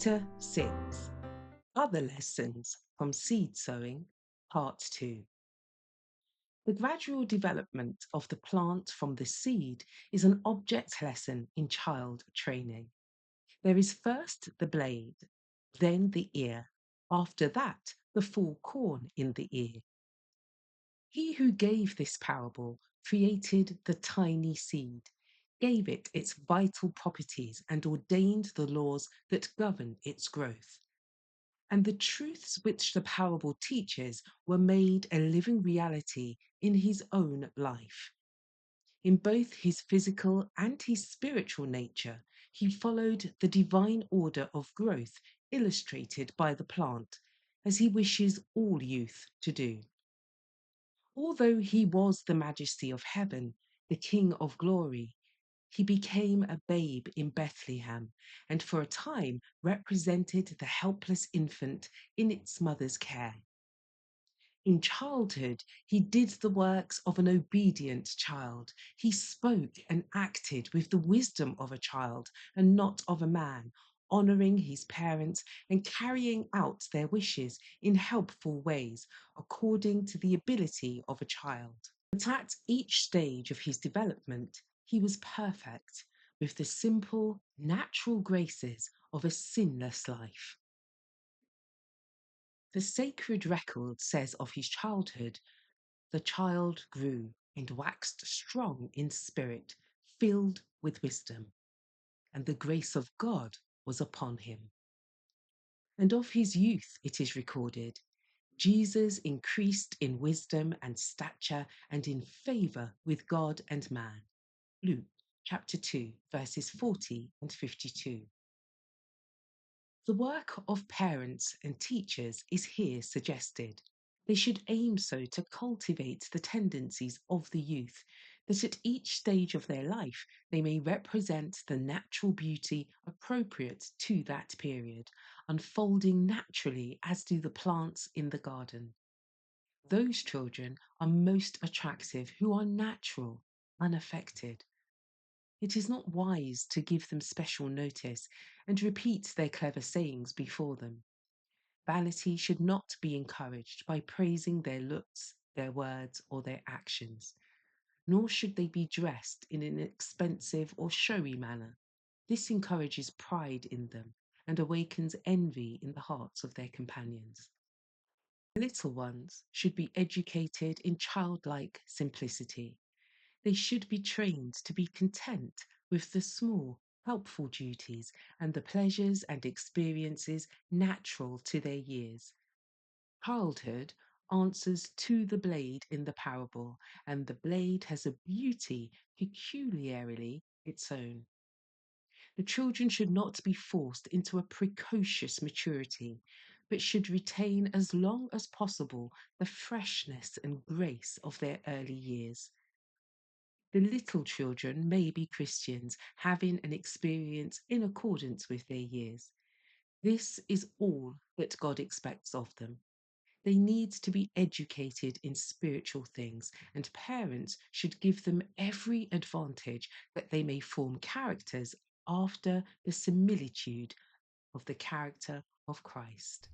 Chapter 6. Other Lessons from Seed Sowing, Part 2. The gradual development of the plant from the seed is an object lesson in child training. There is first the blade, then the ear, after that the full corn in the ear. He who gave this parable created the tiny seed, gave it its vital properties, and ordained the laws that govern its growth. And the truths which the parable teaches were made a living reality in his own life. In both his physical and his spiritual nature, he followed the divine order of growth illustrated by the plant, as he wishes all youth to do. Although he was the majesty of heaven, the King of glory, he became a babe in Bethlehem and for a time represented the helpless infant in its mother's care. In childhood, he did the works of an obedient child. He spoke and acted with the wisdom of a child and not of a man, honoring his parents and carrying out their wishes in helpful ways according to the ability of a child. But at each stage of his development, he was perfect, with the simple, natural graces of a sinless life. The sacred record says of his childhood, the child grew and waxed strong in spirit, filled with wisdom, and the grace of God was upon him. And of his youth it is recorded, Jesus increased in wisdom and stature and in favour with God and man. Luke chapter 2, verses 40 and 52. The work of parents and teachers is here suggested. They should aim so to cultivate the tendencies of the youth, that at each stage of their life they may represent the natural beauty appropriate to that period, unfolding naturally as do the plants in the garden. Those children are most attractive who are natural, unaffected. It is not wise to give them special notice and repeat their clever sayings before them. Vanity should not be encouraged by praising their looks, their words, or their actions, nor should they be dressed in an expensive or showy manner. This encourages pride in them and awakens envy in the hearts of their companions. Little ones should be educated in childlike simplicity. They should be trained to be content with the small, helpful duties and the pleasures and experiences natural to their years. Childhood answers to the blade in the parable, and the blade has a beauty peculiarly its own. The children should not be forced into a precocious maturity, but should retain as long as possible the freshness and grace of their early years. The little children may be Christians, having an experience in accordance with their years. This is all that God expects of them. They need to be educated in spiritual things, and parents should give them every advantage that they may form characters after the similitude of the character of Christ.